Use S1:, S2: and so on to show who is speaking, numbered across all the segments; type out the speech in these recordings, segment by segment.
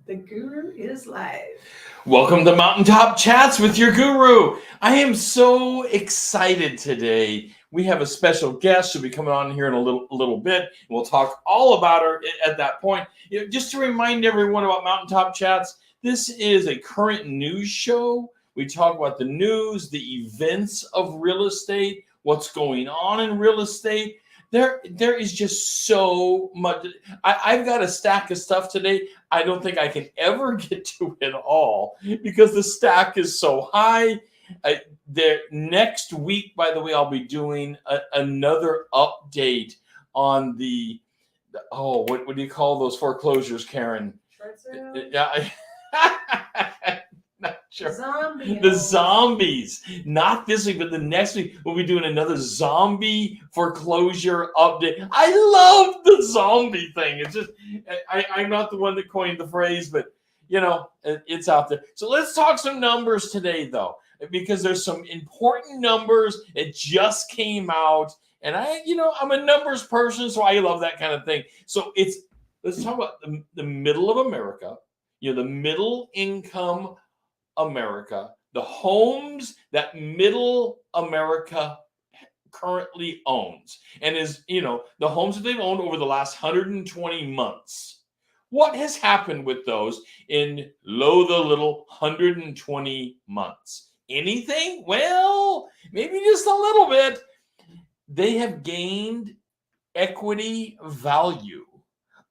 S1: The guru is live.
S2: Welcome to Mtn Top Chats with your guru. I am so excited today. We have a special guest. She'll be coming on here in a little bit. We'll talk all about her at that point. Just to remind everyone about Mtn Top Chats, this is a current news show. We talk about the news, the events of real estate, what's going on in real estate. There is just so much. I've got a stack of stuff today. I don't think I can ever get to it all because the stack is so high. Next week, by the way, I'll be doing another update on what do you call those foreclosures, Karen?
S1: Short sale?
S2: Yeah. Not sure.
S1: Zombie.
S2: The zombies. Not this week, but the next week we'll be doing another zombie foreclosure update. I love the zombie thing. It's just I'm not the one that coined the phrase, but it's out there. So let's talk some numbers today, though, because there's some important numbers. It just came out, and I'm a numbers person, so I love that kind of thing. So let's talk about the middle of America. The middle income America, the homes that middle America currently owns, and is the homes that they've owned over the last 120 months. What has happened with those in the little 120 months? Anything? Well, maybe just a little bit. They have gained equity value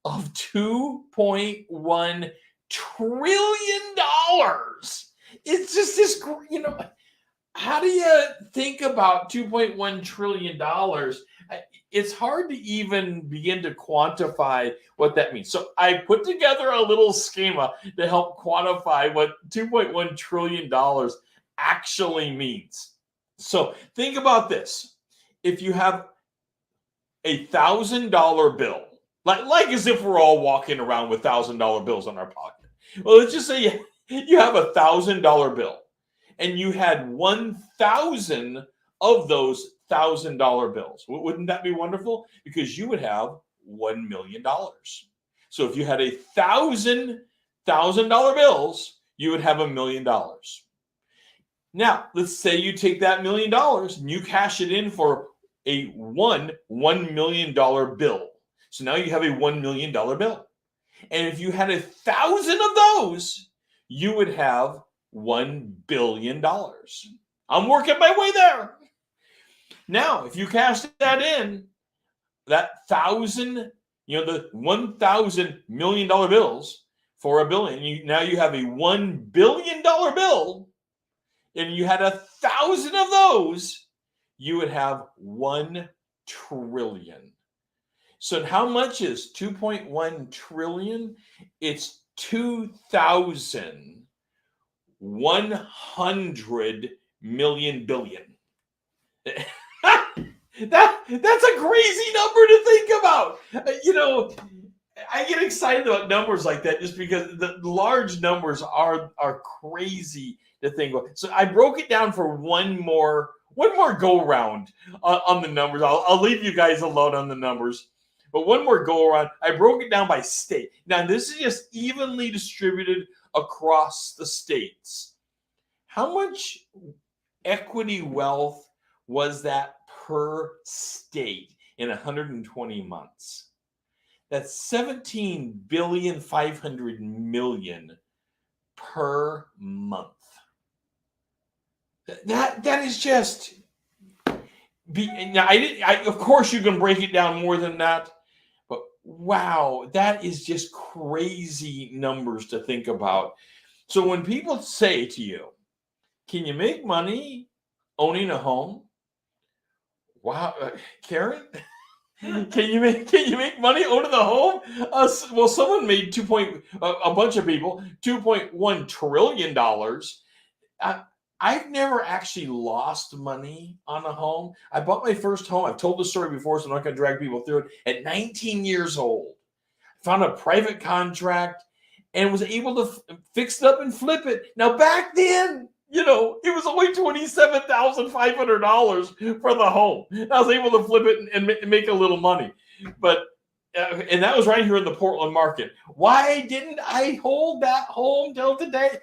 S2: of $2.1 trillion. It's just this, how do you think about $2.1 trillion? It's hard to even begin to quantify what that means. So I put together a little schema to help quantify what $2.1 trillion actually means. So think about this. If you have a $1,000 bill, like as if we're all walking around with $1,000 bills in our pocket. Well, let's just say you have a $1,000 bill, and you had 1,000 of those $1,000 bills. Wouldn't that be wonderful? Because you would have $1 million. So if you had $1,000 bills, you would have $1 million. Now, let's say you take that $1 million and you cash it in for a $1 million bill. So now you have a $1 million bill. And if you had 1,000 of those, you would have $1 billion. I'm working my way there. Now, if you cash that in, that 1,000, the $1,000 million bills for $1 billion, now you have a $1 billion bill, and you had 1,000 of those, you would have 1 trillion. So how much is 2.1 trillion? It's 2,100 million billion. That's a crazy number to think about. I get excited about numbers like that just because the large numbers are crazy to think about. So I broke it down for one more go around on the numbers. I'll leave you guys alone on the numbers. But one more go around, I broke it down by state. Now, this is just evenly distributed across the states. How much equity wealth was that per state in 120 months? That's 17,500 million per month. That is just. Of course, you can break it down more than that. But wow, that is just crazy numbers to think about. So when people say to you, can you make money owning a home? Wow, Karen, can you make money owning a home? Well, someone made a bunch of people $2.1 trillion. I've never actually lost money on a home. I bought my first home. I've told the story before, so I'm not going to drag people through it. At 19 years old, found a private contract and was able to fix it up and flip it. Now, back then, it was only $27,500 for the home. I was able to flip it and make a little money. But and that was right here in the Portland market. Why didn't I hold that home till today?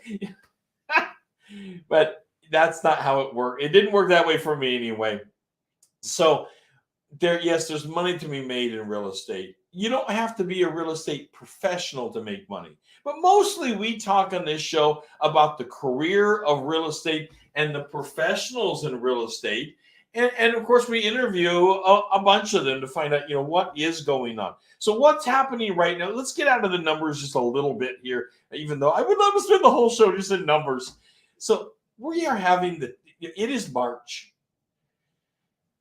S2: But that's not how it worked. It didn't work that way for me anyway. So there's money to be made in real estate. You don't have to be a real estate professional to make money. But mostly we talk on this show about the career of real estate and the professionals in real estate. And of course, we interview a bunch of them to find out, what is going on. So what's happening right now? Let's get out of the numbers just a little bit here, even though I would love to spend the whole show just in numbers. So we are it is March.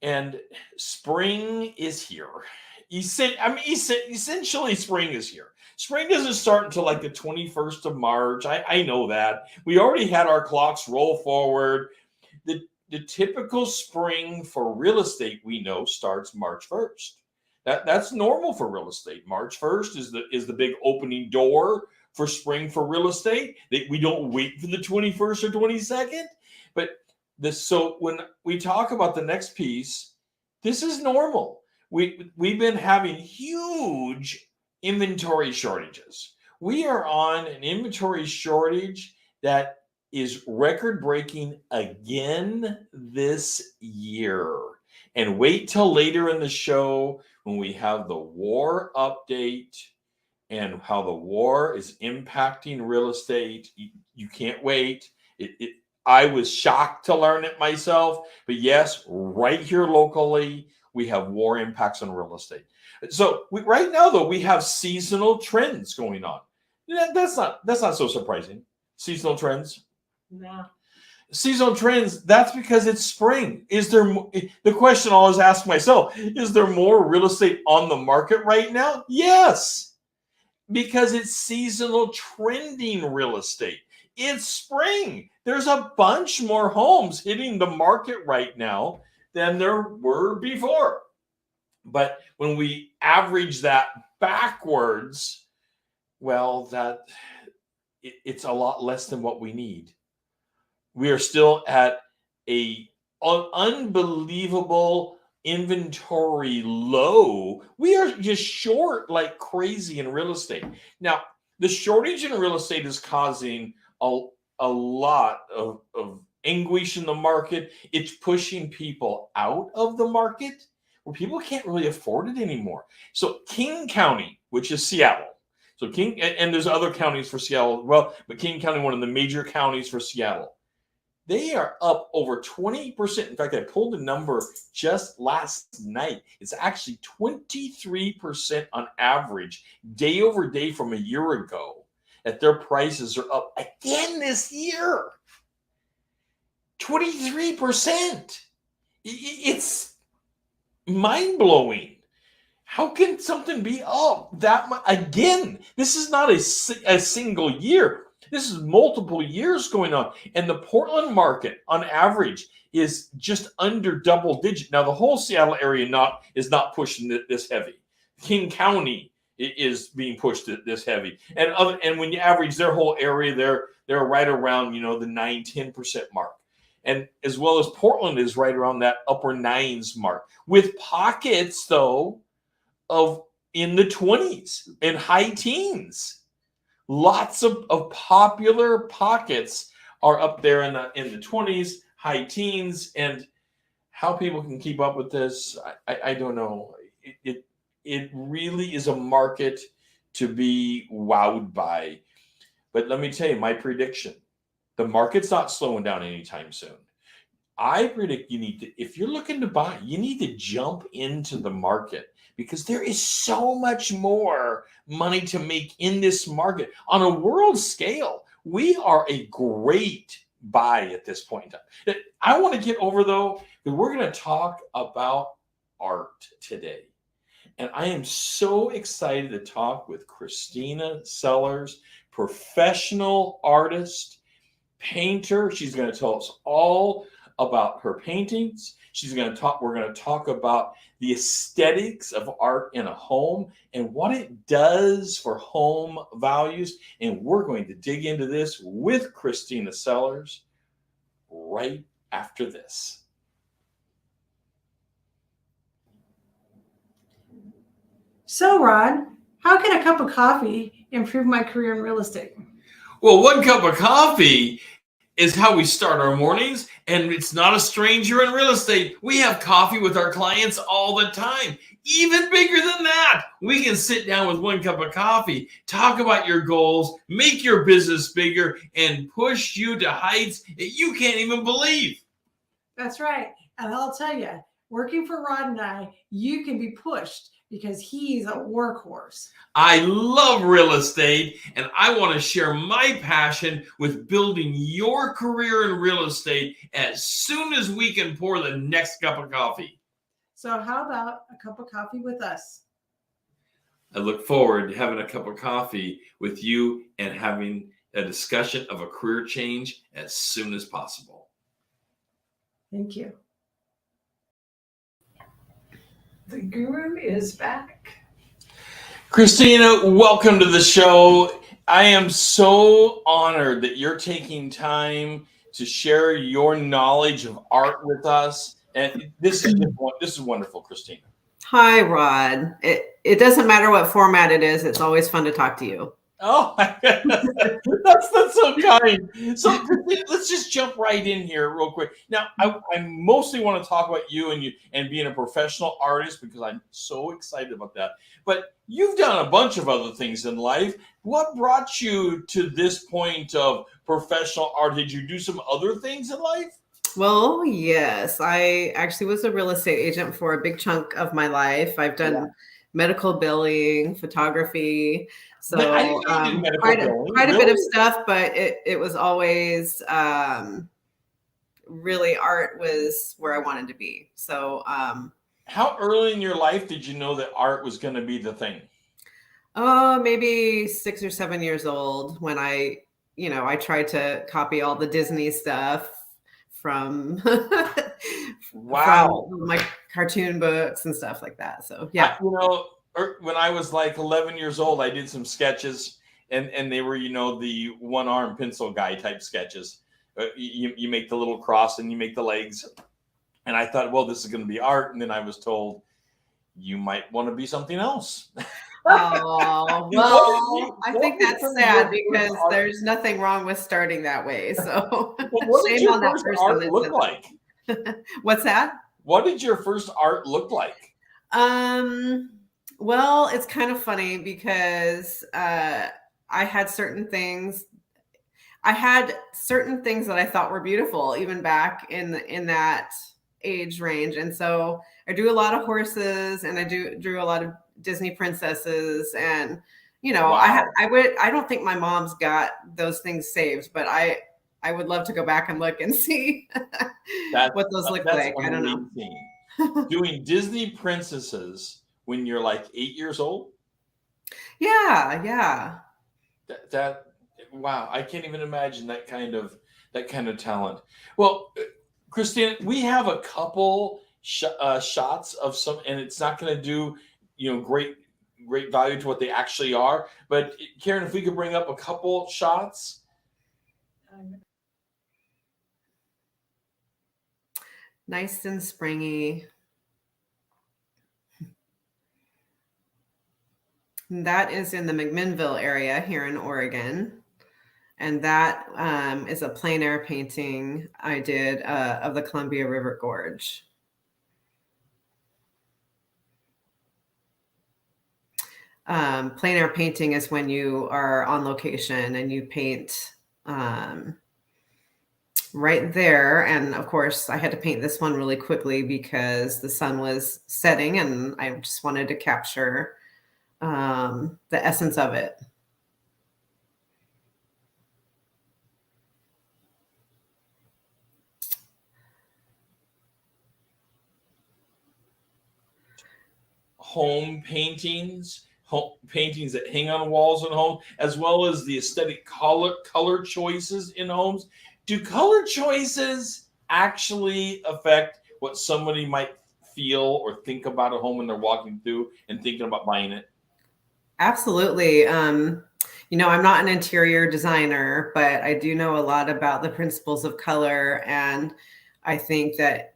S2: And spring is here. Essentially, spring is here. Spring doesn't start until like the 21st of March. I know that. We already had our clocks roll forward. The typical spring for real estate, we know, starts March 1st. That's normal for real estate. March 1st is the big opening door for spring for real estate. We don't wait for the 21st or 22nd. But so when we talk about the next piece, this is normal. We've been having huge inventory shortages. We are on an inventory shortage that is record-breaking again this year. And wait till later in the show when we have the war update and how the war is impacting real estate. You can't wait. I was shocked to learn it myself. But yes, right here locally, we have war impacts on real estate. So right now, though, we have seasonal trends going on. That's not so surprising. Seasonal trends.
S1: No.
S2: Seasonal trends, that's because it's spring. The question I always ask myself, is there more real estate on the market right now? Yes, because it's seasonal trending real estate. It's spring. There's a bunch more homes hitting the market right now than there were before. But when we average that backwards, well, it's a lot less than what we need. We are still at an unbelievable inventory low. We are just short like crazy in real estate. Now, the shortage in real estate is causing a lot of anguish in the market. It's pushing people out of the market where people can't really afford it anymore. So King County, which is Seattle. So and there's other counties for Seattle as well, but King County, one of the major counties for Seattle. They are up over 20%. In fact, I pulled a number just last night. It's actually 23% on average, day over day from a year ago, that their prices are up again this year. 23%. It's mind-blowing. How can something be up that much? Again, this is not a single year. This is multiple years going on. And the Portland market, on average, is just under double digit. Now, the whole Seattle area is not pushing this heavy. King County is being pushed this heavy. And when you average their whole area, they're right around, the 9-10% mark. And as well as Portland is right around that upper 9s mark, with pockets, though, of in the 20s and high teens. Lots of popular pockets are up there in the 20s, high teens, and how people can keep up with this, I don't know. It really is a market to be wowed by. But let me tell you my prediction: the market's not slowing down anytime soon. I predict if you're looking to buy, you need to jump into the market, because there is so much more money to make in this market. On a world scale, we are a great buy at this point in time. I want to get over, though, that we're going to talk about art today. And I am so excited to talk with Kristina Sellers, professional artist, painter. She's going to tell us all about her paintings. We're going to talk about the aesthetics of art in a home and what it does for home values. And we're going to dig into this with Kristina Sellers right after this.
S1: So, Rod, how can a cup of coffee improve my career in real estate?
S2: Well, one cup of coffee is how we start our mornings, and it's not a stranger in real estate. We have coffee with our clients all the time. Even bigger than that, we can sit down with one cup of coffee, talk about your goals, make your business bigger, and push you to heights that you can't even believe.
S1: That's right. And I'll tell you, working for Rod and I, you can be pushed because he's a workhorse.
S2: I love real estate, and I want to share my passion with building your career in real estate as soon as we can pour the next cup of coffee.
S1: So how about a cup of coffee with us?
S2: I look forward to having a cup of coffee with you and having a discussion of a career change as soon as possible.
S1: Thank you.
S3: The guru is back.
S2: Kristina, welcome to the show. I am so honored that you're taking time to share your knowledge of art with us. And this is wonderful, Kristina.
S4: Hi, Rod. It doesn't matter what format it is. It's always fun to talk to you.
S2: Oh, my goodness. That's so kind. So let's just jump right in here real quick. Now, I mostly want to talk about you and being a professional artist because I'm so excited about that. But you've done a bunch of other things in life. What brought you to this point of professional art? Did you do some other things in life?
S4: Well, yes. I actually was a real estate agent for a big chunk of my life. I've done medical billing, photography. So quite a bit of stuff, but it was always really art was where I wanted to be. So
S2: how early in your life did you know that art was going to be the thing?
S4: Oh, maybe 6 or 7 years old when I tried to copy all the Disney stuff from
S2: wow,
S4: from my cartoon books and stuff like that. So yeah,
S2: when I was like 11 years old, I did some sketches, and they were the one-arm pencil guy type sketches. You make the little cross and you make the legs, and I thought, well, this is going to be art, and then I was told you might want to be be else.
S4: Oh, well, I think that's sad because there's nothing wrong with starting that way. So
S2: what did your first art look like?
S4: What's that?
S2: What did your first art look like?
S4: Well, it's kind of funny because I had certain things that I thought were beautiful even back in that age range. And so I drew a lot of horses and I drew a lot of Disney princesses, and wow. I don't think my mom's got those things saved, but I would love to go back and look and see what those look like. I don't know.
S2: Doing Disney princesses when you're like 8 years old?
S4: Yeah.
S2: That wow, I can't even imagine that kind of talent. Well, Kristina, we have a couple shots of some, and it's not going to do great value to what they actually are. But Karen, if we could bring up a couple shots.
S4: Nice and springy. That is in the McMinnville area here in Oregon. And that is a plein air painting I did of the Columbia River Gorge. Plein air painting is when you are on location and you paint right there. And of course, I had to paint this one really quickly because the sun was setting and I just wanted to capture the essence of it.
S2: Home paintings that hang on walls in homes, as well as the aesthetic color choices in homes. Do color choices actually affect what somebody might feel or think about a home when they're walking through and thinking about buying it?
S4: Absolutely. I'm not an interior designer, but I do know a lot about the principles of color. And I think that,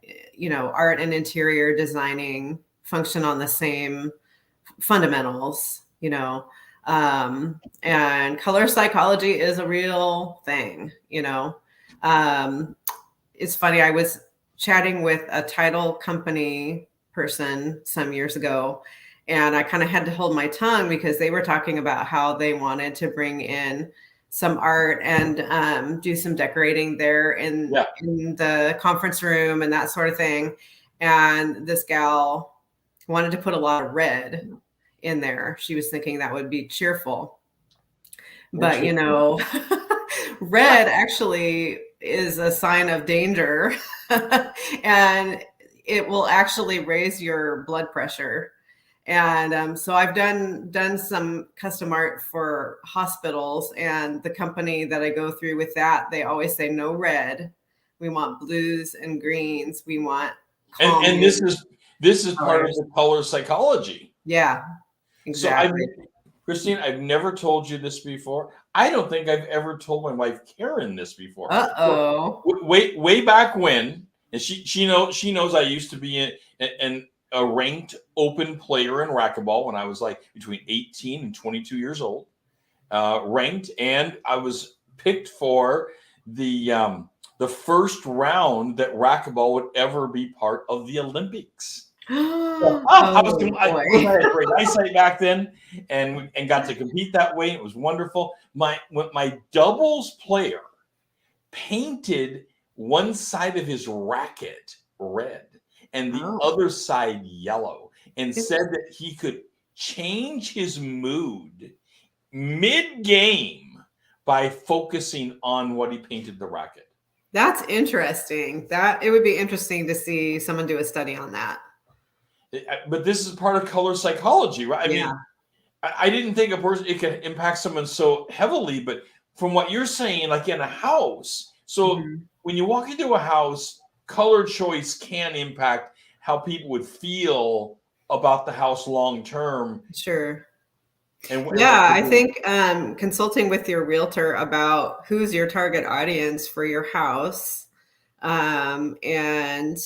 S4: art and interior designing function on the same fundamentals, and color psychology is a real thing, It's funny. I was chatting with a title company person some years ago, and I kind of had to hold my tongue because they were talking about how they wanted to bring in some art and do some decorating there in the conference room and that sort of thing. And this gal wanted to put a lot of red in there. She was thinking that would be cheerful. But, red actually is a sign of danger and it will actually raise your blood pressure. And so I've done some custom art for hospitals, and the company that I go through with that, they always say no red. We want blues and greens. We want
S2: and this is part of the color psychology.
S4: Yeah, exactly.
S2: So Christine, I've never told you this before. I don't think I've ever told my wife Karen this before.
S4: Uh-oh.
S2: Way back when, and she knows I used to be a ranked open player in racquetball when I was like between 18 and 22 years old, ranked, and I was picked for the first round that racquetball would ever be part of the Olympics. I had great eyesight back then, and got to compete that way. It was wonderful. My doubles player painted one side of his racket red and the other side yellow, and said that he could change his mood mid-game by focusing on what he painted the racket.
S4: That's interesting. That it would be interesting to see someone do a study on that.
S2: But this is part of color psychology, right? I mean, I didn't think it could impact someone so heavily, but from what you're saying, like in a house, so when you walk into a house, color choice can impact how people would feel about the house long term.
S4: Sure. I think consulting with your realtor about who's your target audience for your house, and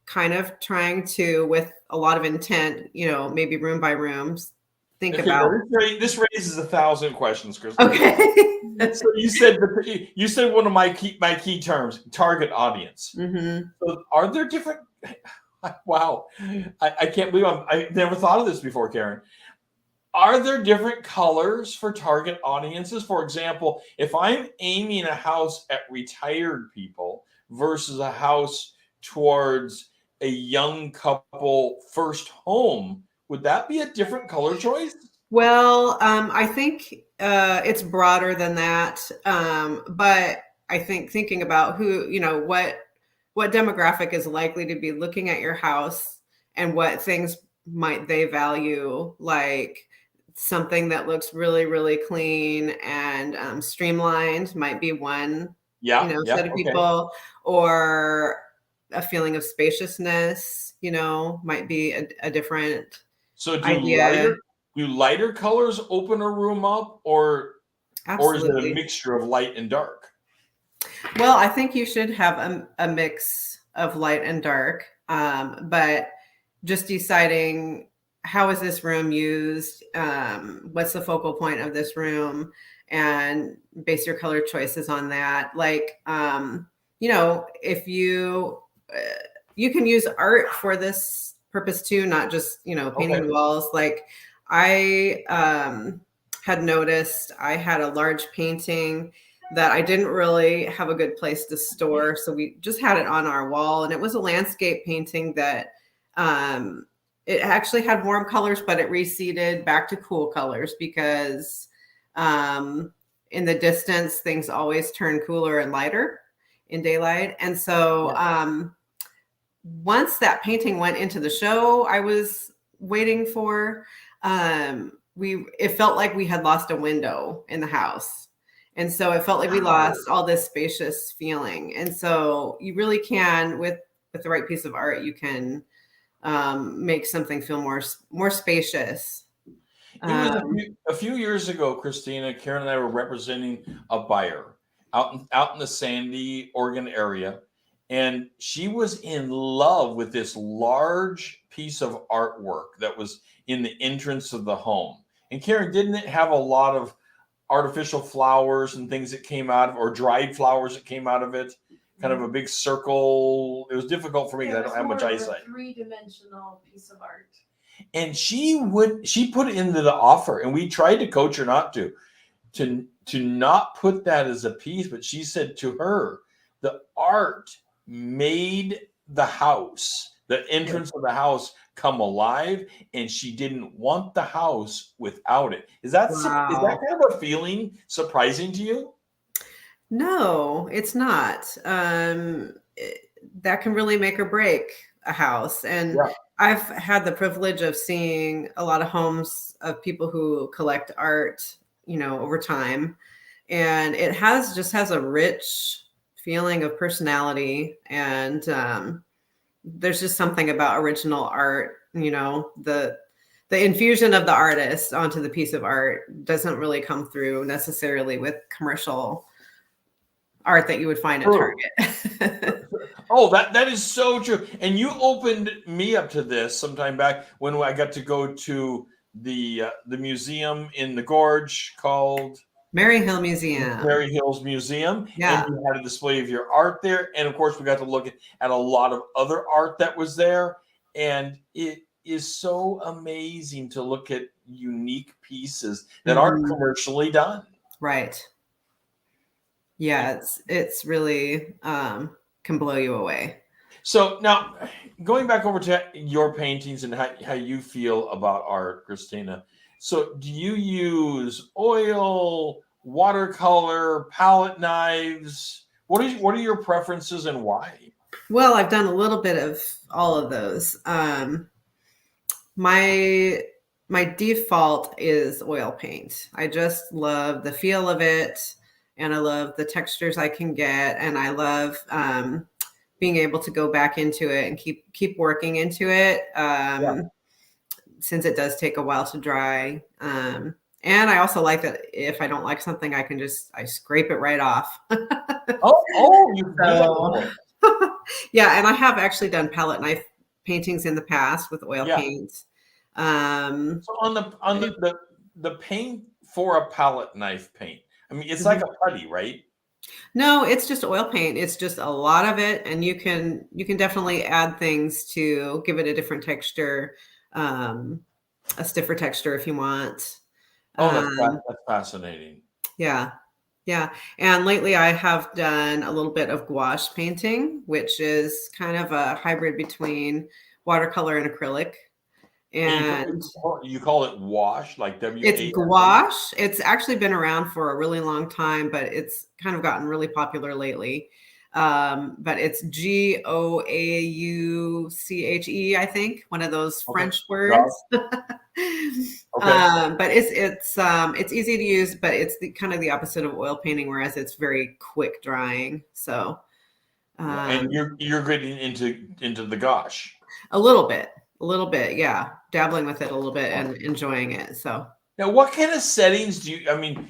S4: kind of trying to, with a lot of intent, maybe room by rooms, think about.
S2: This raises 1,000 questions, Chris.
S4: Okay.
S2: So you said one of my key terms, target audience. So are there different? Wow, I can't believe I never thought of this before, Karen. Are there different colors for target audiences? For example, if I'm aiming a house at retired people versus a house towards a young couple first home, would that be a different color choice?
S4: Well, I think it's broader than that. But I think thinking about who, what demographic is likely to be looking at your house and what things might they value, like something that looks really, really clean and streamlined might be one set of people, or a feeling of spaciousness, might be a different idea.
S2: Do lighter colors open a room up, or is it a mixture of light and dark?
S4: Well, I think you should have a mix of light and dark, but just deciding how is this room used, what's the focal point of this room, and base your color choices on that. Like, if you can use art for this purpose too, not just, painting the walls. Like I had noticed I had a large painting that I didn't really have a good place to store. So we just had it on our wall, and it was a landscape painting that it actually had warm colors, but it receded back to cool colors because in the distance, things always turn cooler and lighter in daylight. And so once that painting went into the show I was waiting for, it felt like we had lost a window in the house. And so it felt like we lost all this spacious feeling. And so you really can, with the right piece of art, you can make something feel more spacious.
S2: It was a few years ago, Christina, Karen and I were representing a buyer out in the Sandy, Oregon area. and she was in love with this large piece of artwork that was in the entrance of the home. And Karen, didn't it have a lot of artificial flowers and things that came out of, or dried flowers that came out of it? Kind of a big circle. It was difficult for me because I don't have much eyesight.
S3: Three-dimensional piece of art.
S2: And she put it into the offer, and we tried to coach her not to not put that as a piece, but she said to her, the art made the house, the entrance of the house, come alive, and she didn't want the house without it. Is that kind of a feeling surprising to you?
S4: No, it's not. That can really make or break a house. And
S2: Yeah.
S4: I've had the privilege of seeing a lot of homes of people who collect art, over time. And it just has a rich feeling of personality. And there's just something about original art, the infusion of the artist onto the piece of art doesn't really come through necessarily with commercial art that you would find at Target.
S2: Oh, that is so true. And you opened me up to this sometime back when I got to go to the museum in the Gorge called
S4: Mary Hill Museum.
S2: Mary Hill's Museum.
S4: Yeah.
S2: And you had a display of your art there. And of course, we got to look at a lot of other art that was there. And it is so amazing to look at unique pieces that aren't commercially done.
S4: Right. Yeah, it's really can blow you away.
S2: So now, going back over to your paintings and how you feel about art, Kristina. So do you use oil, watercolor, palette knives? What are your preferences and why?
S4: Well, I've done a little bit of all of those. My default is oil paint. I just love the feel of it, and I love the textures I can get, and I love being able to go back into it and keep working into it. Since it does take a while to dry. And I also like that if I don't like something, I scrape it right off. Yeah. And I have actually done palette knife paintings in the past with oil paints.
S2: So on the paint for a palette knife paint, I mean, it's like a putty, right?
S4: No, it's just oil paint. It's just a lot of it. And you can definitely add things to give it a different texture, a stiffer texture if you want.
S2: That's fascinating.
S4: Yeah. Yeah. And lately I have done a little bit of gouache painting, which is kind of a hybrid between watercolor and acrylic. And
S2: you call it wash, like W-A-S-H?
S4: It's gouache. It's actually been around for a really long time, but it's kind of gotten really popular lately. But it's Gauche, I think, one of those French words. But it's easy to use, but it's kind of the opposite of oil painting, whereas it's very quick drying. So,
S2: and you're getting into the gouache
S4: a little bit, yeah, dabbling with it a little bit and enjoying it. So
S2: now, what kind of settings do you? I mean,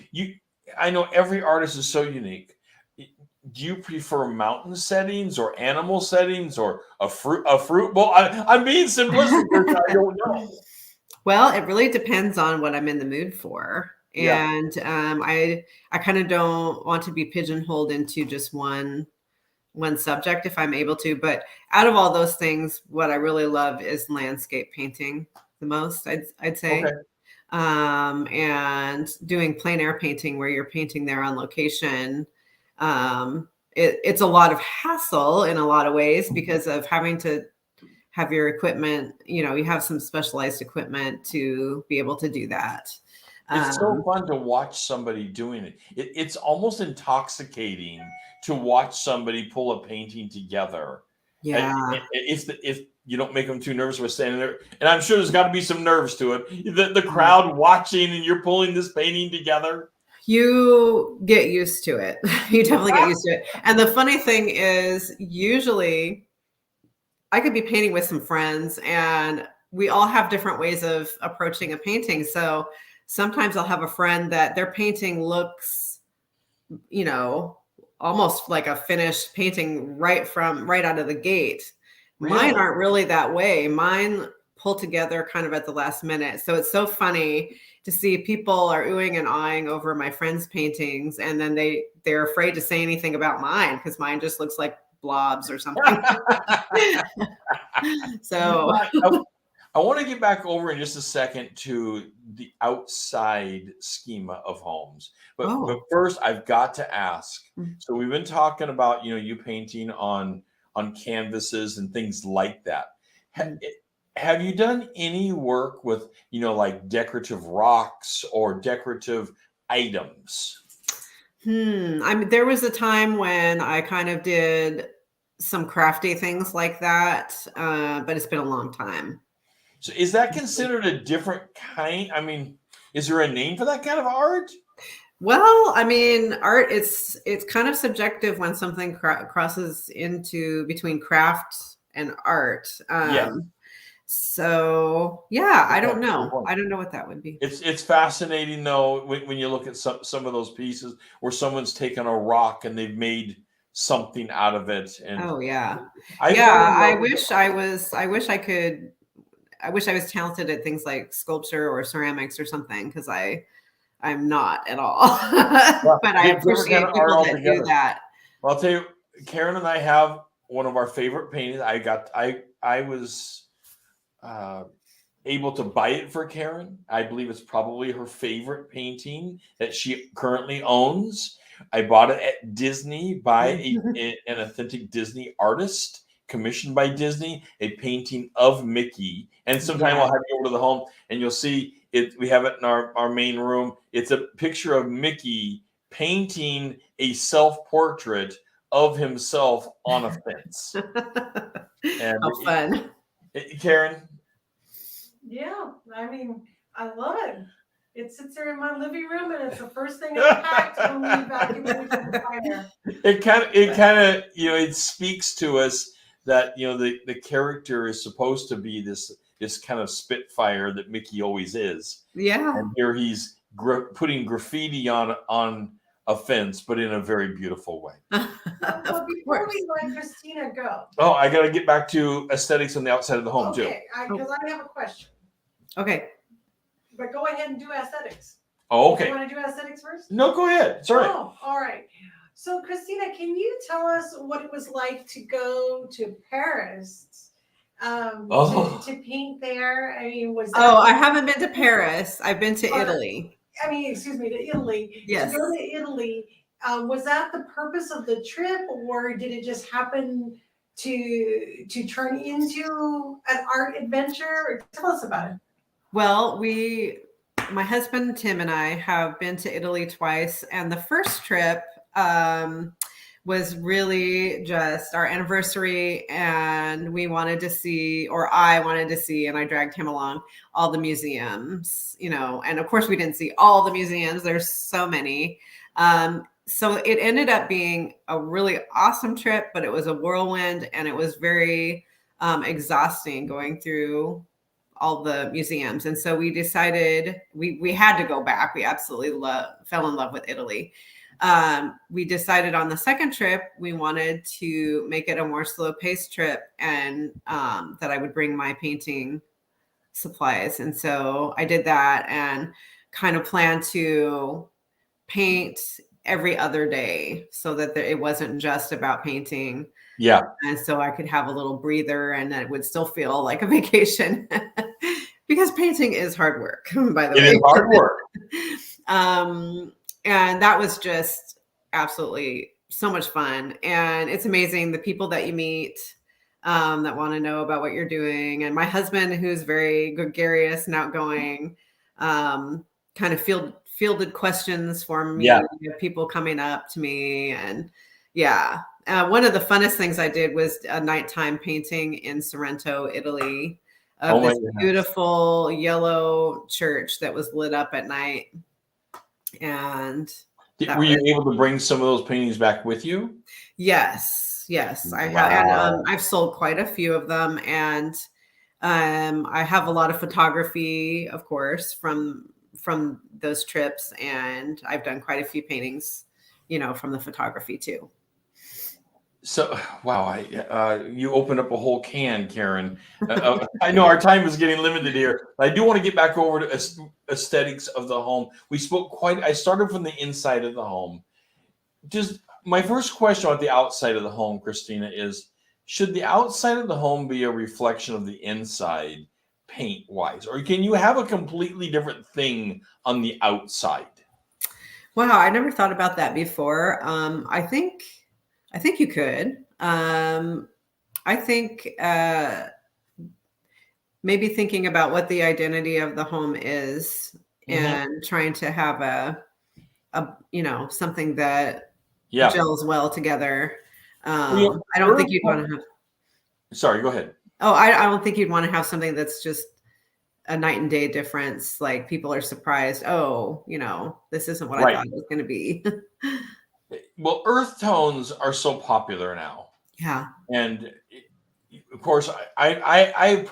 S2: I know every artist is so unique. Do you prefer mountain settings or animal settings or a fruit bowl? I'm being simplistic because I don't know.
S4: Well, it really depends on what I'm in the mood for. And I kind of don't want to be pigeonholed into just one subject if I'm able to. But out of all those things, what I really love is landscape painting the most, I'd say. Okay. And doing plein air painting where you're painting there on location. It's a lot of hassle in a lot of ways because of having to have your equipment, you have some specialized equipment to be able to do that.
S2: It's so fun to watch somebody doing it. It's almost intoxicating to watch somebody pull a painting together.
S4: Yeah.
S2: If you don't make them too nervous by standing there, and I'm sure there's got to be some nerves to it. The crowd watching and you're pulling this painting together.
S4: You get used to it. You definitely get used to it. And the funny thing is, usually I could be painting with some friends and we all have different ways of approaching a painting. So sometimes I'll have a friend that their painting looks, almost like a finished painting right out of the gate.
S2: Really?
S4: Mine aren't really that way. Mine pull together kind of at the last minute. So it's so funny to see people are oohing and ahhing over my friends' paintings, and then they're afraid to say anything about mine because mine just looks like blobs or something. So
S2: I want to get back over in just a second to the outside schema of homes. But first, I've got to ask. So we've been talking about, you painting on canvases and things like that. Have you done any work with, like decorative rocks or decorative items?
S4: I mean, there was a time when I kind of did some crafty things like that, but it's been a long time.
S2: So is that considered a different kind? I mean, is there a name for that kind of art?
S4: Well, I mean, art, it's kind of subjective when something crosses into between craft and art. So yeah, I don't know. I don't know what that would be.
S2: It's fascinating though when you look at some of those pieces where someone's taken a rock and they've made something out of it. And I wish I was talented at things like sculpture or ceramics or something, because I'm not at all. But I appreciate people that do that. Well, I'll tell you, Karen and I have one of our favorite paintings. I was able to buy it for Karen. I believe it's probably her favorite painting that she currently owns. I bought it at Disney by an authentic Disney artist, commissioned by Disney, a painting of Mickey. And sometime I'll have you over to the home and you'll see it. We have it in our main room. It's a picture of Mickey painting a self-portrait of himself on a fence. And
S4: how fun.
S2: Karen?
S1: Yeah, I mean, I love it. It sits there in my living room, and it's the first thing I packed when we evacuated from the fire.
S2: It kind of, it speaks to us that, the character is supposed to be this kind of spitfire that Mickey always is.
S4: Yeah.
S2: And here he's putting graffiti on a fence, but in a very beautiful way.
S1: Well, before we let Kristina go.
S2: Oh, I got to get back to aesthetics on the outside of the home too.
S1: Okay, because I have a question.
S4: Okay.
S1: But go ahead and do aesthetics.
S2: Oh, okay.
S1: You want to do aesthetics first?
S2: No, go ahead. Sorry.
S1: Oh, all right. So, Kristina, can you tell us what it was like to go to Paris to paint there? I mean, was that
S4: I haven't been to Paris. I've been to Italy.
S1: I mean, excuse me, to Italy.
S4: Yes.
S1: To go to Italy, was that the purpose of the trip, or did it just happen to turn into an art adventure? Tell us about it.
S4: Well, my husband Tim and I have been to Italy twice, and the first trip was really just our anniversary, and we wanted to see, or I wanted to see, and I dragged him along, all the museums, and of course we didn't see all the museums. There's so many. So it ended up being a really awesome trip, but it was a whirlwind, and it was very exhausting going through all the museums. And so we decided we had to go back. We absolutely fell in love with Italy. We decided on the second trip, we wanted to make it a more slow paced trip, and that I would bring my painting supplies. And so I did that and kind of planned to paint every other day so that it wasn't just about painting.
S2: Yeah.
S4: And so I could have a little breather and it would still feel like a vacation because painting is hard work, by the way.
S2: It is hard work.
S4: And that was just absolutely so much fun. And it's amazing the people that you meet that want to know about what you're doing. And my husband, who's very gregarious and outgoing, kind of fielded questions for me.
S2: Yeah.
S4: People coming up to me. And yeah. One of the funnest things I did was a nighttime painting in Sorrento, Italy, of this beautiful yellow church that was lit up at night. And
S2: were you able to bring some of those paintings back with you?
S4: Yes, I have. And I've sold quite a few of them, and I have a lot of photography, of course, from those trips, and I've done quite a few paintings from the photography too.
S2: So, wow, you opened up a whole can, Karen. I know our time is getting limited here. I do want to get back over to aesthetics of the home. I started from the inside of the home. Just my first question on the outside of the home, Kristina, is should the outside of the home be a reflection of the inside paint-wise? Or can you have a completely different thing on the outside?
S4: Wow, I never thought about that before. I think you could. I think maybe thinking about what the identity of the home is and trying to have a something that gels well together. I don't think you'd want to have.
S2: Sorry, go ahead.
S4: Oh, I don't think you'd want to have something that's just a night and day difference. Like people are surprised. Oh, this isn't what I thought it was going to be.
S2: Well, earth tones are so popular now.
S4: Yeah.
S2: And of course, I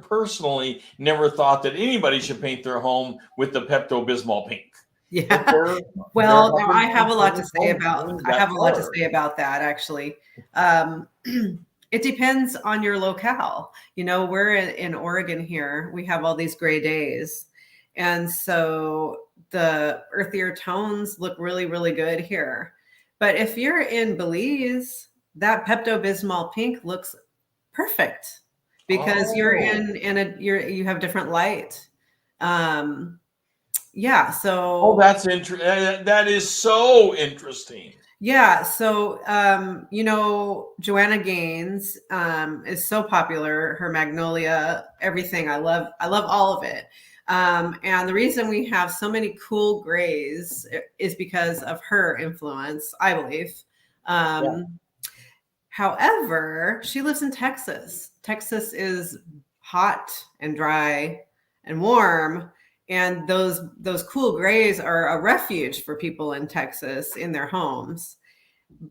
S2: personally never thought that anybody should paint their home with the Pepto-Bismol pink.
S4: Yeah. Well, I have a lot to say about that actually. It depends on your locale. We're in Oregon here. We have all these gray days. And so the earthier tones look really, really good here. But if you're in Belize, that Pepto-Bismol pink looks perfect because you have different light. Yeah. So.
S2: That's interesting. That is so interesting.
S4: Yeah. So, Joanna Gaines is so popular. Her Magnolia, everything. I love all of it. And the reason we have so many cool grays is because of her influence, I believe. However, she lives in Texas. Texas is hot and dry and warm. And those cool grays are a refuge for people in Texas in their homes.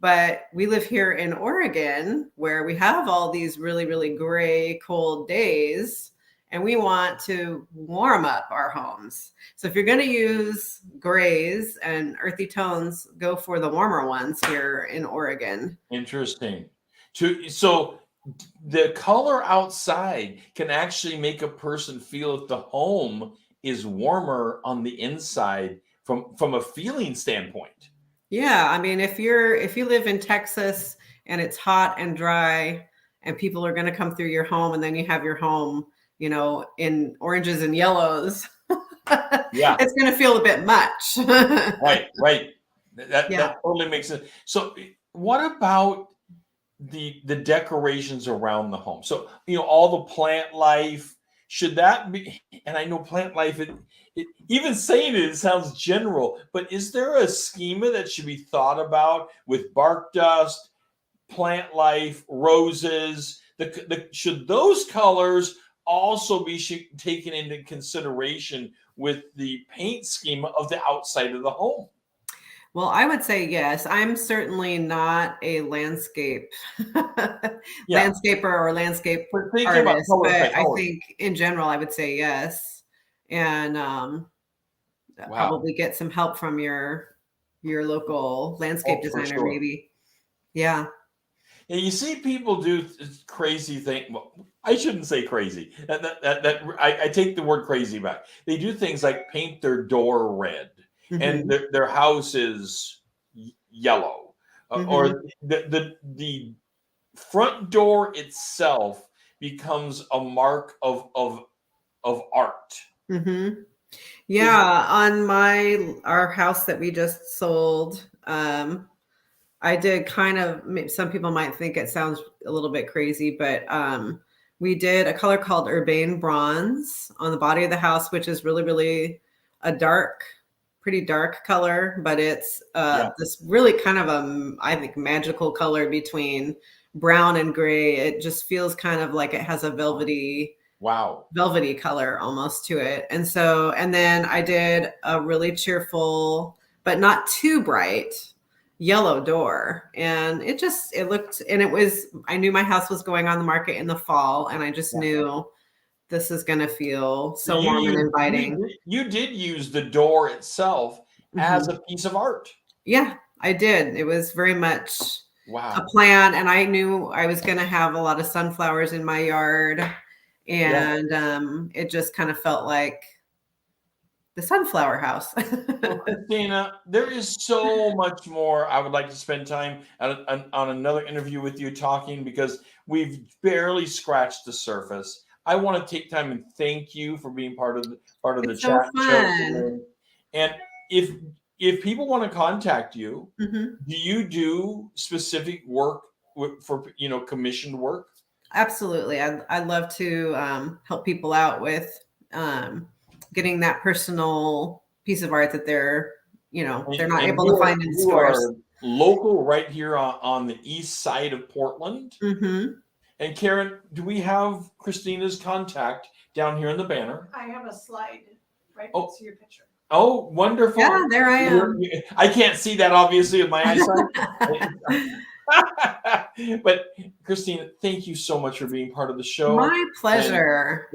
S4: But we live here in Oregon where we have all these really, really gray, cold days, and we want to warm up our homes. So if you're going to use grays and earthy tones, go for the warmer ones here in Oregon.
S2: Interesting. So the color outside can actually make a person feel that the home is warmer on the inside from a feeling standpoint.
S4: Yeah, I mean, if you live in Texas and it's hot and dry and people are going to come through your home and then you have your home, in oranges and yellows, it's going to feel a bit much.
S2: Right. That totally makes sense. So what about the decorations around the home? So, all the plant life, should that be, and I know plant life, even saying it sounds general, but is there a schema that should be thought about with bark dust, plant life, roses? Should those colors also be taken into consideration with the paint schema of the outside of the home?
S4: Well, I would say yes. I'm certainly not a landscaper or landscape artist, but I think in general, I would say yes. And probably get some help from your local landscape designer, maybe. Yeah.
S2: Yeah, you see people do crazy things. Well, I shouldn't say crazy. I take the word crazy back. They do things like paint their door red. And their house is yellow, or the front door itself becomes a mark of art.
S4: Yeah, on our house that we just sold, I did kind of. Some people might think it sounds a little bit crazy, but we did a color called Urbane Bronze on the body of the house, which is really, really a pretty dark color, but it's this really kind of I think magical color between brown and gray. It just feels kind of like it has a velvety color almost to it. And then I did a really cheerful, but not too bright yellow door. And I knew my house was going on the market in the fall, and I just knew this is going to feel so warm and inviting.
S2: You did use the door itself as a piece of art.
S4: Yeah, I did. It was very much
S2: Wow.
S4: a plan, and I knew I was going to have a lot of sunflowers in my yard, and it just kind of felt like the sunflower house.
S2: Well, Kristina, there is so much more I would like to spend time on another interview with you talking, because we've barely scratched the surface. I want to take time and thank you for being part of the
S4: It's so
S2: chat show
S4: fun.
S2: today. And if people want to contact you,
S4: Mhm.
S2: do you do specific work for commissioned work?
S4: Absolutely. I'd love to help people out with getting that personal piece of art that they're not able to find in
S2: You
S4: stores.
S2: are local right here on the east side of Portland.
S4: Mm-hmm.
S2: And Karen, do we have Kristina's contact down here in the banner?
S1: I have a slide right
S2: Oh.
S1: next to your picture.
S2: Oh, wonderful.
S4: Yeah, there I am.
S2: I can't see that obviously with my eyesight. But Kristina, thank you so much for being part of the show.
S4: My pleasure.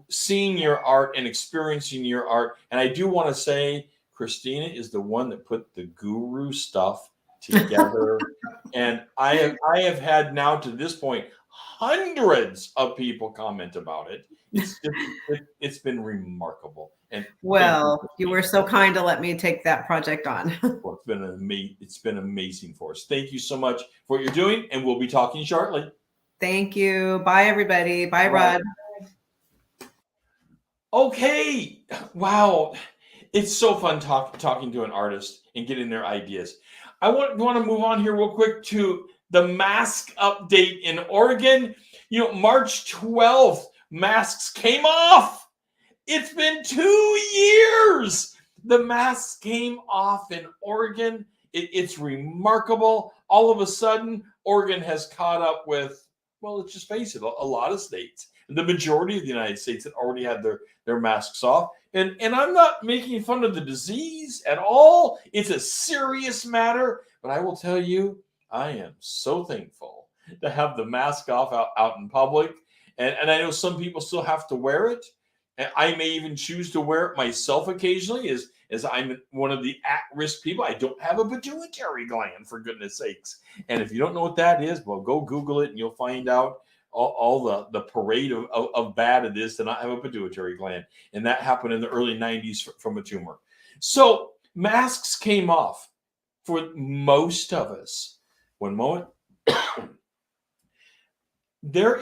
S2: Seeing your art and experiencing your art. And I do want to say, Kristina is the one that put the guru stuff together. And I have had now to this point hundreds of people comment about it. It's been remarkable. And
S4: well, you were so kind to let me take that project on.
S2: well, it's been amazing for us. Thank you so much for what you're doing, and we'll be talking shortly.
S4: Thank you. Bye, everybody. Bye, Rod.
S2: Okay. Wow. It's so fun talking to an artist and getting their ideas. I want to move on here real quick to the mask update in Oregon. March 12th, masks came off. It's been 2 years. The masks came off in Oregon. It's remarkable. All of a sudden, Oregon has caught up with, well, let's just face it, a lot of states. The majority of the United States that already had their masks off. And I'm not making fun of the disease at all. It's a serious matter. But I will tell you, I am so thankful to have the mask off out in public. And I know some people still have to wear it. And I may even choose to wear it myself occasionally as I'm one of the at-risk people. I don't have a pituitary gland, for goodness sakes. And if you don't know what that is, well, go Google it and you'll find out all the parade of bad it is to not have a pituitary gland. And that happened in the early 90s from a tumor. So masks came off for most of us. One moment. There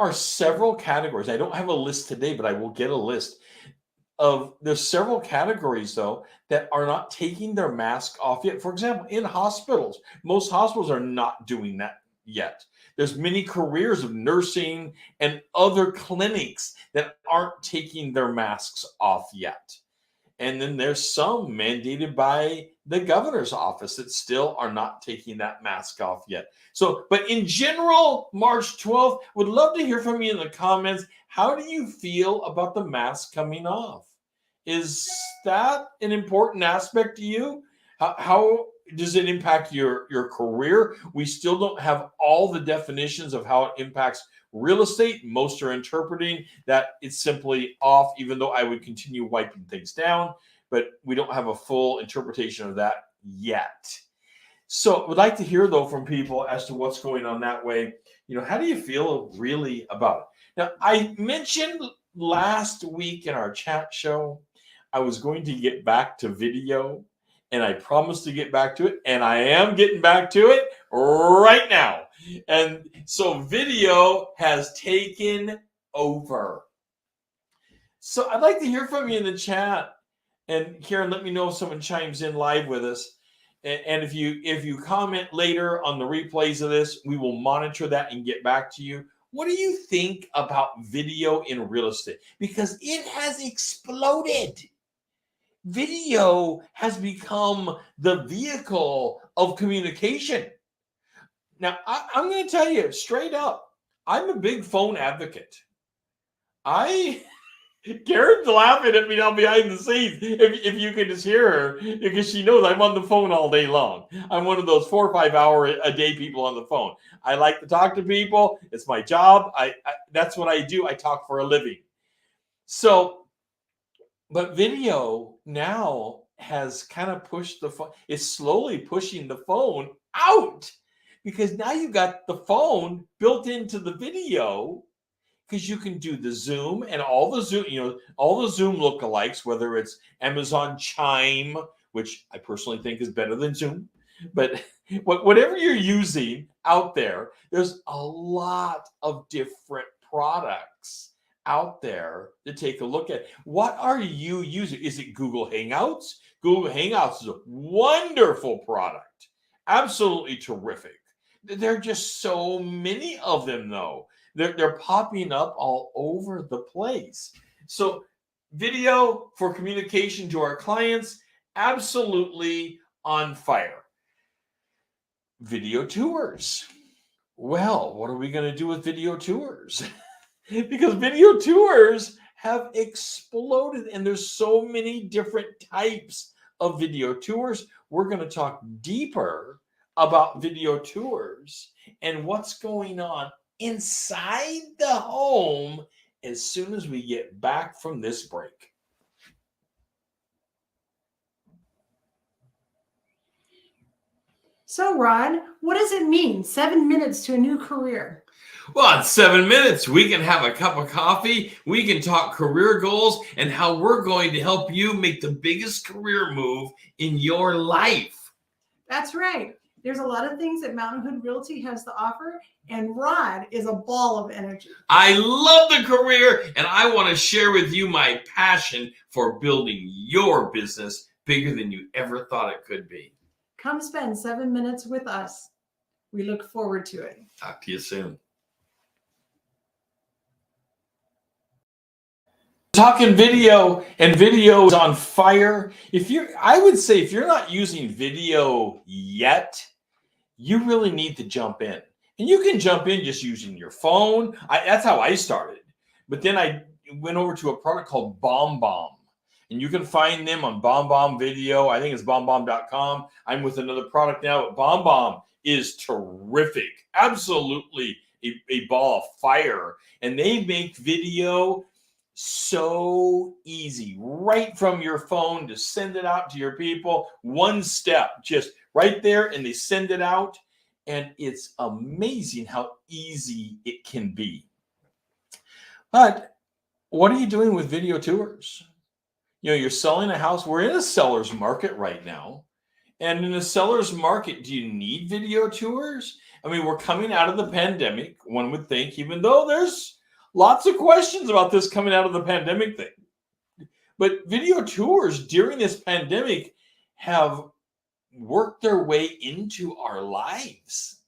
S2: are several categories. I don't have a list today, but I will get a list there's several categories though that are not taking their mask off yet. For example, in hospitals, most hospitals are not doing that yet. There's many careers of nursing and other clinics that aren't taking their masks off yet. And then there's some mandated by the governor's office that still are not taking that mask off yet. So, but in general, March 12th, would love to hear from you in the comments. How do you feel about the mask coming off? Is that an important aspect to you? How does it impact your career? We still don't have all the definitions of how it impacts real estate. Most are interpreting that it's simply off, even though I would continue wiping things down, but we don't have a full interpretation of that yet. So I would like to hear though from people as to what's going on that way. How do you feel really about it? Now, I mentioned last week in our chat show, I was going to get back to video, and I promised to get back to it, and I am getting back to it right now. And so video has taken over. So I'd like to hear from you in the chat. And Karen, let me know if someone chimes in live with us. And if you comment later on the replays of this, we will monitor that and get back to you. What do you think about video in real estate? Because it has exploded. Video has become the vehicle of communication. Now, I'm going to tell you straight up, I'm a big phone advocate. Karen's laughing at me down behind the scenes, if you could just hear her, because she knows I'm on the phone all day long. I'm one of those 4 or 5 hour a day people on the phone. I like to talk to people. It's my job. That's what I do. I talk for a living. So, but video now has kind of pushed the phone. It's slowly pushing the phone out because now you got the phone built into the video because you can do the Zoom and all the Zoom, all the Zoom lookalikes, whether it's Amazon Chime, which I personally think is better than Zoom, but whatever you're using out there, there's a lot of different products out there to take a look at. What are you using? Is it Google Hangouts? Google Hangouts is a wonderful product. Absolutely terrific. There are just so many of them, though. They're popping up all over the place. So video for communication to our clients, absolutely on fire. Video tours. Well, what are we going to do with video tours? Because video tours have exploded and there's so many different types of video tours. We're going to talk deeper about video tours and what's going on inside the home as soon as we get back from this break.
S1: So, Rod, what does it mean? 7 minutes to a new career.
S2: Well, in 7 minutes, we can have a cup of coffee, we can talk career goals, and how we're going to help you make the biggest career move in your life.
S1: That's right. There's a lot of things that Mountain Hood Realty has to offer, and Rod is a ball of energy.
S2: I love the career, and I want to share with you my passion for building your business bigger than you ever thought it could be.
S1: Come spend 7 minutes with us. We look forward to it.
S2: Talk to you soon. Talking video, and video is on fire. I would say if you're not using video yet, you really need to jump in. And you can jump in just using your phone. That's how I started. But then I went over to a product called BombBomb. And you can find them on BombBomb Video. I think it's bombbomb.com. I'm with another product now, but BombBomb is terrific. Absolutely a ball of fire. And they make video so easy, right from your phone to send it out to your people. One step, just right there, and they send it out. And it's amazing how easy it can be. But what are you doing with video tours? You're selling a house. We're in a seller's market right now. And in a seller's market, do you need video tours? I mean, we're coming out of the pandemic, one would think, even though there's lots of questions about this coming out of the pandemic thing. But video tours during this pandemic have worked their way into our lives.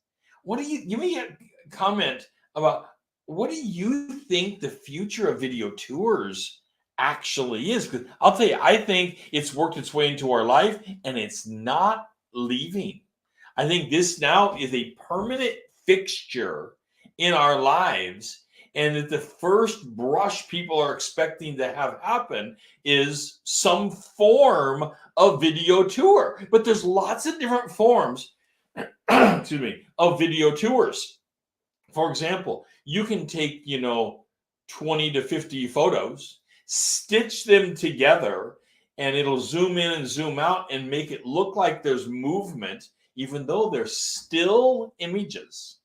S2: Give me a comment about what do you think the future of video tours actually is? Because I'll tell you, I think it's worked its way into our life and it's not leaving. I think this now is a permanent fixture in our lives, and that the first brush people are expecting to have happen is some form of video tour. But there's lots of different forms excuse me, of video tours. For example, you can take 20 to 50 photos, stitch them together, and it'll zoom in and zoom out and make it look like there's movement, even though they're still images.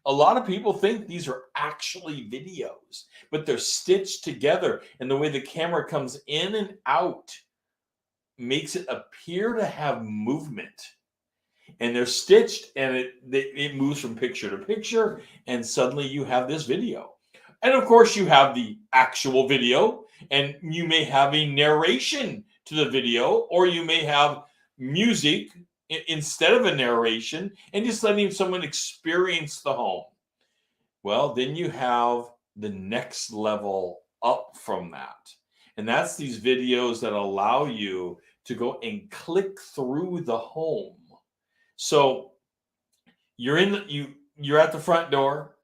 S2: A lot of people think these are actually videos, but they're stitched together, and the way the camera comes in and out makes it appear to have movement. And they're stitched, and it moves from picture to picture, and suddenly you have this video. And of course, you have the actual video, and you may have a narration to the video, or you may have music instead of a narration, and just letting someone experience the home. Well, then you have the next level up from that. And that's these videos that allow you to go and click through the home. So you're at the front door,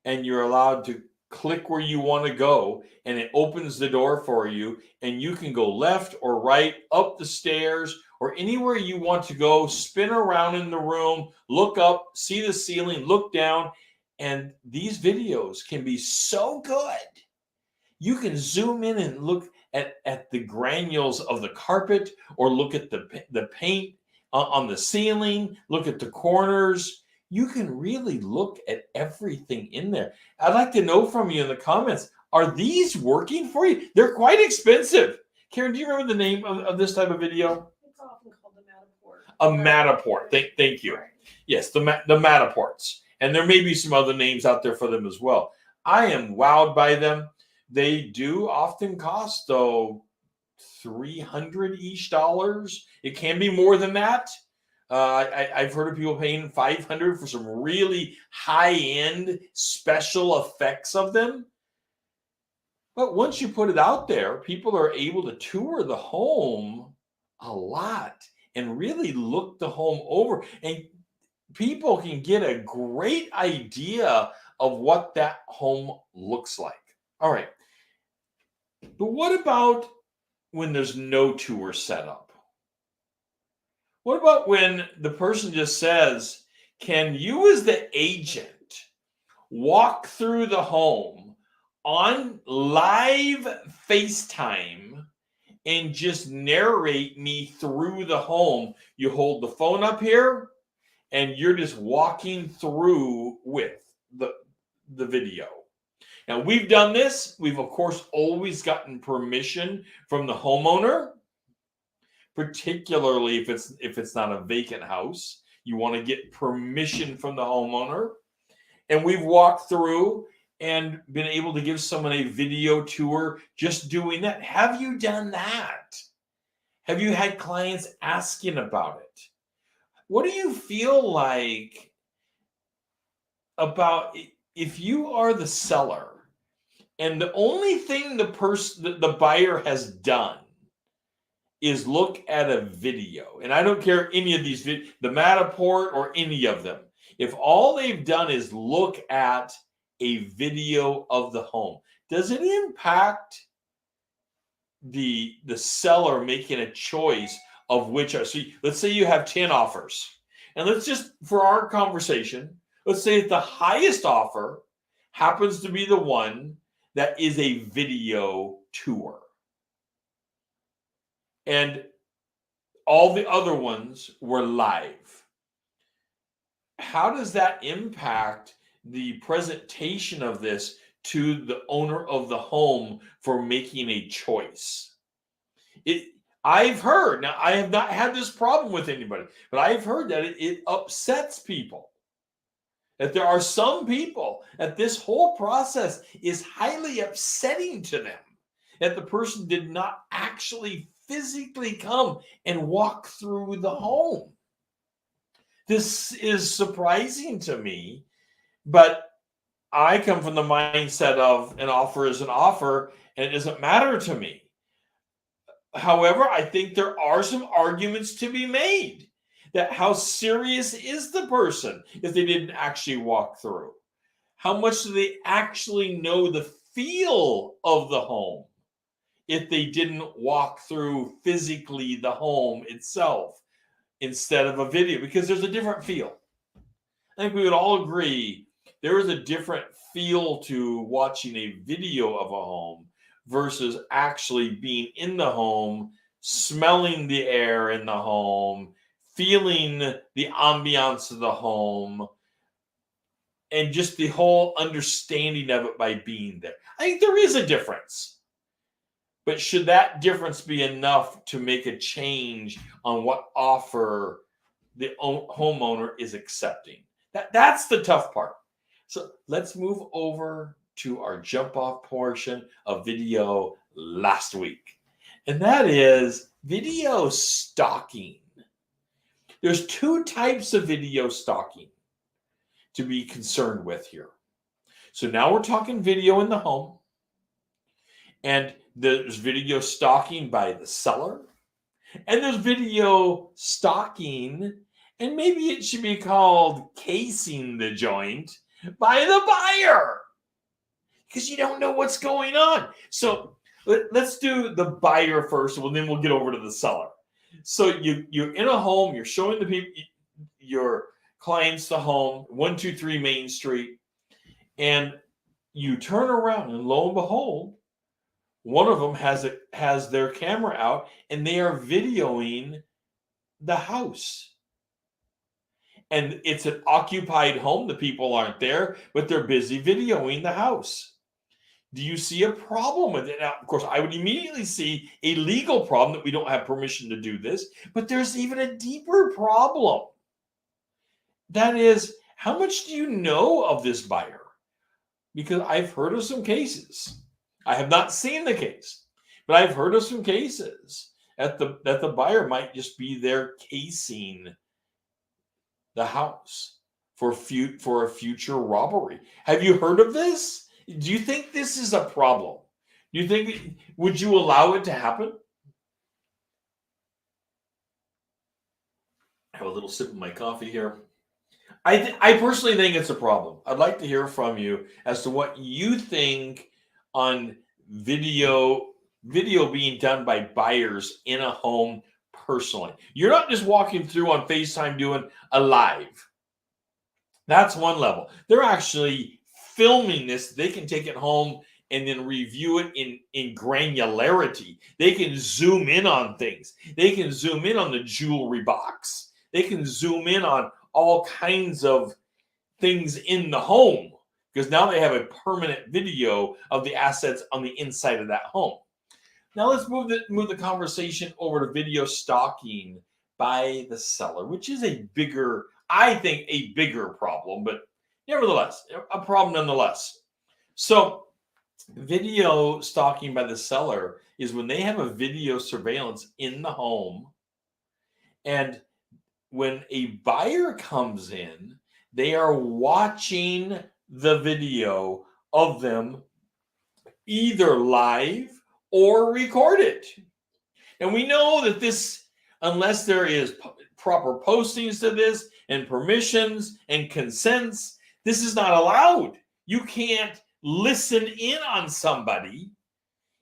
S2: and you're allowed to click where you want to go, and it opens the door for you, and you can go left or right, up the stairs, or anywhere you want to go, spin around in the room, look up, see the ceiling, look down. And these videos can be so good. You can zoom in and look at the granules of the carpet, or look at the paint on the ceiling, look at the corners. You can really look at everything in there. I'd like to know from you in the comments, are these working for you? They're quite expensive. Karen, do you remember the name of this type of video?
S3: It's often called a Matterport.
S2: A Matterport. Thank you.
S3: Right.
S2: Yes, the Matterports. And there may be some other names out there for them as well. I am wowed by them. They do often cost, though, $300 each. It can be more than that. I've heard of people paying $500 for some really high-end special effects of them. But once you put it out there, people are able to tour the home a lot and really look the home over. And people can get a great idea of what that home looks like. All right. But what about when there's no tour set up? What about when the person just says, can you as the agent walk through the home on live FaceTime and just narrate me through the home? You hold the phone up here and you're just walking through with the video. Now, we've done this. We've, of course, always gotten permission from the homeowner, particularly if it's not a vacant house. You want to get permission from the homeowner. And we've walked through and been able to give someone a video tour just doing that. Have you done that? Have you had clients asking about it? What do you feel like about if you are the seller and the only thing the buyer has done is look at a video? And I don't care any of these, the Matterport or any of them. If all they've done is look at a video of the home, does it impact the seller making a choice of which? So let's say you have 10 offers. And let's just, for our conversation, let's say that the highest offer happens to be the one that is a video tour. And all the other ones were live. How does that impact the presentation of this to the owner of the home for making a choice? I've heard, now I have not had this problem with anybody, but I've heard that it upsets people. That there are some people that this whole process is highly upsetting to them. That the person did not actually physically come and walk through the home. This is surprising to me, but I come from the mindset of an offer is an offer and it doesn't matter to me. However, I think there are some arguments to be made that how serious is the person if they didn't actually walk through? How much do they actually know the feel of the home if they didn't walk through physically the home itself instead of a video? Because there's a different feel. I think we would all agree there is a different feel to watching a video of a home versus actually being in the home, smelling the air in the home, feeling the ambiance of the home, and just the whole understanding of it by being there. I think there is a difference. But should that difference be enough to make a change on what offer the homeowner is accepting? That's the tough part. So let's move over to our jump off portion of video last week. And that is video stalking. There's two types of video stalking to be concerned with here. So now we're talking video in the home. And there's video stalking by the seller. And there's video stalking, and maybe it should be called casing the joint, by the buyer. Because you don't know what's going on. So let's do the buyer first, and then we'll get over to the seller. So you're in a home, you're showing the people, your clients the home, 123 Main Street, and you turn around, and lo and behold, One of them has their camera out and they are videoing the house. And it's an occupied home. The people aren't there, but they're busy videoing the house. Do you see a problem with it? Now, of course, I would immediately see a legal problem that we don't have permission to do this, but there's even a deeper problem. That is, how much do you know of this buyer? Because I've heard of some cases. I have not seen the case, but I've heard of some cases that the buyer might just be there casing the house for a future robbery. Have you heard of this? Do you think this is a problem? Do you think, would you allow it to happen? I have a little sip of my coffee here. I personally think it's a problem. I'd like to hear from you as to what you think on video being done by buyers in a home personally. You're not just walking through on FaceTime doing a live. That's one level. They're actually filming this. They can take it home and then review it in granularity. They can zoom in on things. They can zoom in on the jewelry box. They can zoom in on all kinds of things in the home because now they have a permanent video of the assets on the inside of that home. Now let's move the conversation over to video stalking by the seller, which is I think a bigger problem, but nevertheless, a problem nonetheless. So video stalking by the seller is when they have a video surveillance in the home, and when a buyer comes in, they are watching the video of them either live or recorded. And we know that this, unless there is proper postings to this and permissions and consents, this is not allowed. You can't listen in on somebody,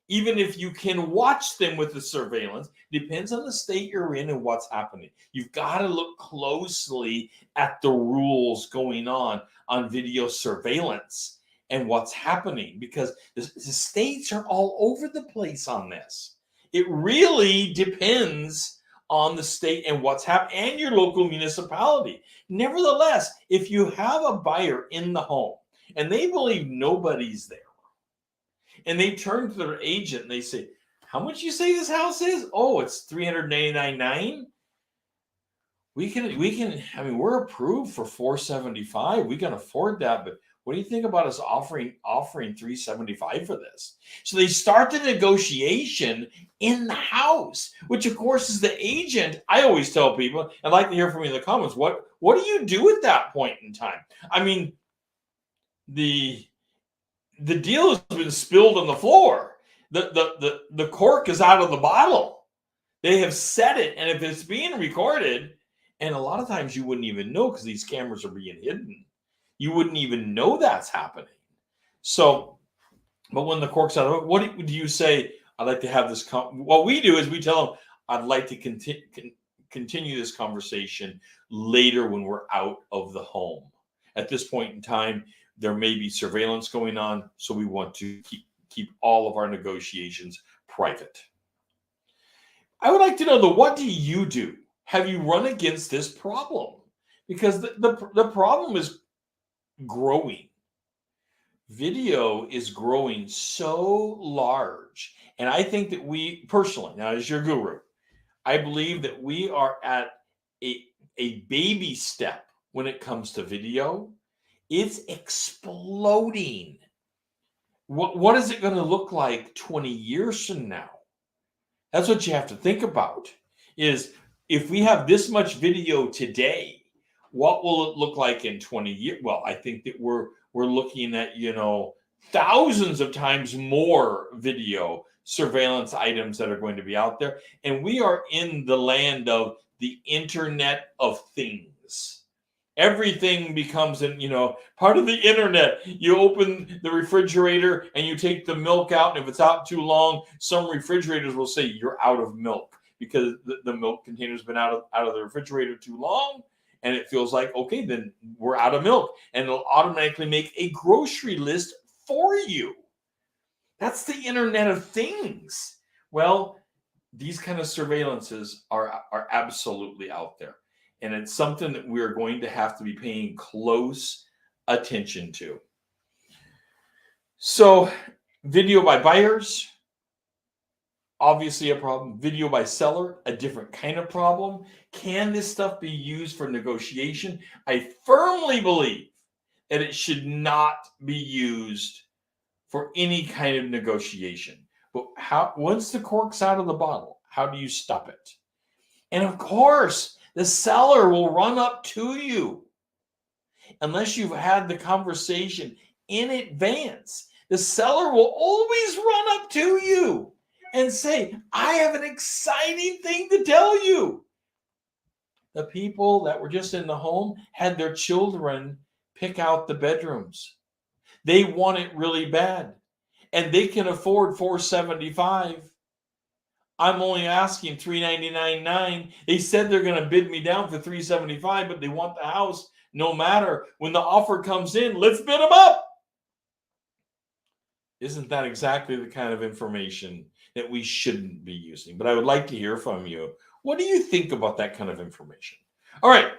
S2: even if you can watch them with the surveillance. Depends on the state you're in and what's happening. You've got to look closely at the rules going on video surveillance and what's happening, because the states are all over the place on this. It really depends on the state and what's happening and your local municipality. Nevertheless, if you have a buyer in the home and they believe nobody's there, and they turn to their agent and they say, how much you say this house is? Oh, it's $399,900. We're approved for $475,000. We can afford that, but what do you think about us offering $375,000 for this? So they start the negotiation in the house, which of course is the agent. I always tell people, I'd like to hear from you in the comments, what do you do at that point in time? I mean, the deal has been spilled on the floor. The cork is out of the bottle. They have said it, and if it's being recorded, and a lot of times you wouldn't even know because these cameras are being hidden. You wouldn't even know that's happening. So, but when the cork's out of it, what do you say? I'd like to have this. What we do is we tell them, I'd like to continue this conversation later when we're out of the home. At this point in time, there may be surveillance going on, so we want to keep all of our negotiations private. I would like to know, what do you do? Have you run against this problem? Because the problem is growing. Video is growing so large. And I think that we personally, now as your guru, I believe that we are at a baby step when it comes to video. It's exploding. What is it going to look like 20 years from now? That's what you have to think about, is if we have this much video today, what will it look like in 20 years? Well, I think that we're looking at, thousands of times more video surveillance items that are going to be out there. And we are in the land of the Internet of Things. Everything becomes part of the internet. You open the refrigerator and you take the milk out, and if it's out too long, some refrigerators will say you're out of milk because the milk container's been out of the refrigerator too long, and it feels like, okay, then we're out of milk, and it'll automatically make a grocery list for you. That's the Internet of Things. Well, these kind of surveillances are absolutely out there. And it's something that we're going to have to be paying close attention to. So, video by buyers, obviously a problem. Video by seller, a different kind of problem. Can this stuff be used for negotiation? I firmly believe that it should not be used for any kind of negotiation. But how, once the cork's out of the bottle, how do you stop it? And of course, the seller will run up to you unless you've had the conversation in advance. The seller will always run up to you and say, I have an exciting thing to tell you. The people that were just in the home had their children pick out the bedrooms. They want it really bad, and they can afford $475. I'm only asking $399.9. They said they're going to bid me down for $375, but they want the house no matter. When the offer comes in, let's bid them up. Isn't that exactly the kind of information that we shouldn't be using? But I would like to hear from you. What do you think about that kind of information? All right.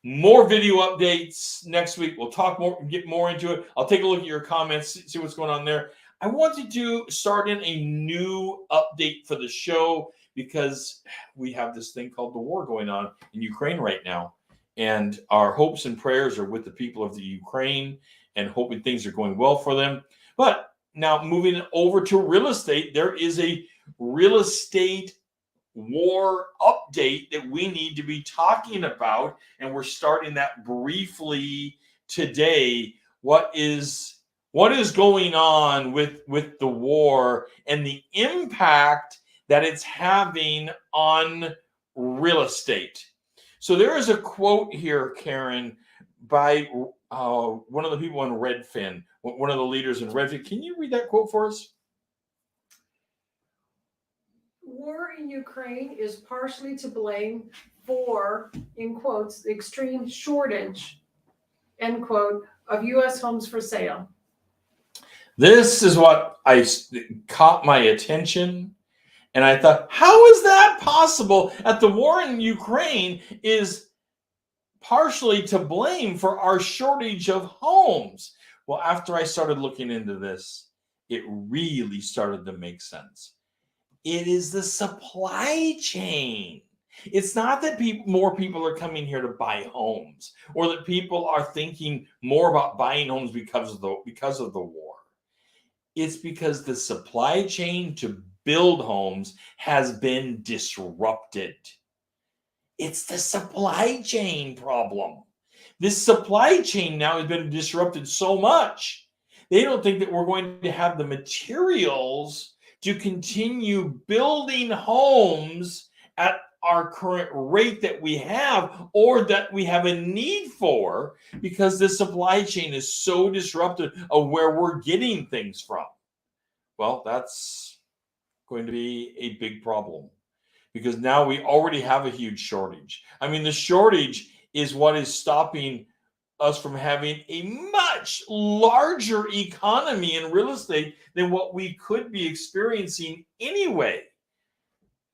S2: More video updates next week. We'll talk more, get more into it. I'll take a look at your comments, see what's going on there. I wanted to start in a new update for the show because we have this thing called the war going on in Ukraine right now. And our hopes and prayers are with the people of the Ukraine and hoping things are going well for them. But now moving over to real estate, there is a real estate war update that we need to be talking about. And we're starting that briefly today. What is going on with the war and the impact that it's having on real estate? So there is a quote here, Karen, by one of the people in Redfin, one of the leaders in Redfin. Can you read that quote for us?
S1: War in Ukraine is partially to blame for, in quotes, the extreme shortage, end quote, of U.S. homes for sale.
S2: This is what caught my attention. And I thought, how is that possible? That the war in Ukraine is partially to blame for our shortage of homes. Well, after I started looking into this, it really started to make sense. It is the supply chain. It's not that more people are coming here to buy homes, or that people are thinking more about buying homes because of the war. It's because the supply chain to build homes has been disrupted. It's the supply chain problem. This supply chain now has been disrupted so much, they don't think that we're going to have the materials to continue building homes at our current rate that we have, or that we have a need for, because the supply chain is so disrupted of where we're getting things from. Well, that's going to be a big problem, because now we already have a huge shortage. I mean, the shortage is what is stopping us from having a much larger economy in real estate than what we could be experiencing anyway.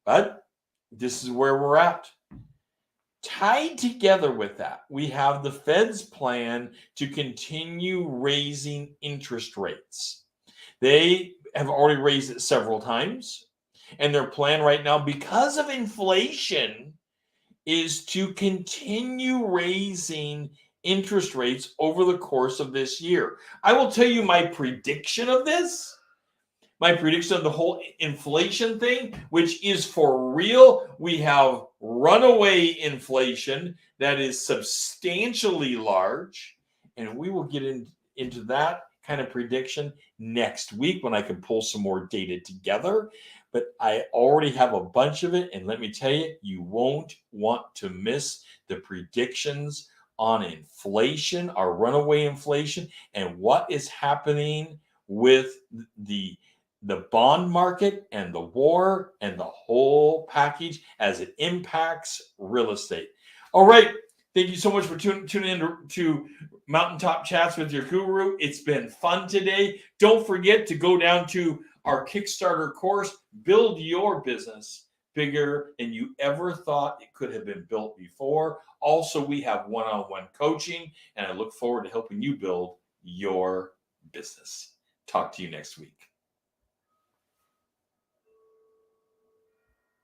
S2: But this is where we're at. Tied together with that, we have the Fed's plan to continue raising interest rates. They have already raised it several times, and their plan right now, because of inflation, is to continue raising interest rates over the course of this year. I will tell you my prediction of this. My prediction of the whole inflation thing, which is for real. We have runaway inflation that is substantially large, and we will get into that kind of prediction next week when I can pull some more data together. But I already have a bunch of it, and let me tell you, you won't want to miss the predictions on inflation, our runaway inflation, and what is happening with the bond market and the war and the whole package as it impacts real estate. All right, Thank you so much for tuning in to Mountain Top Chats with your guru. It's been fun today. Don't forget to go down to our Kickstarter course, Build Your Business Bigger Than You Ever Thought It Could Have Been Built Before. Also, we have one-on-one coaching, and I look forward to helping you build your business. Talk to you next week.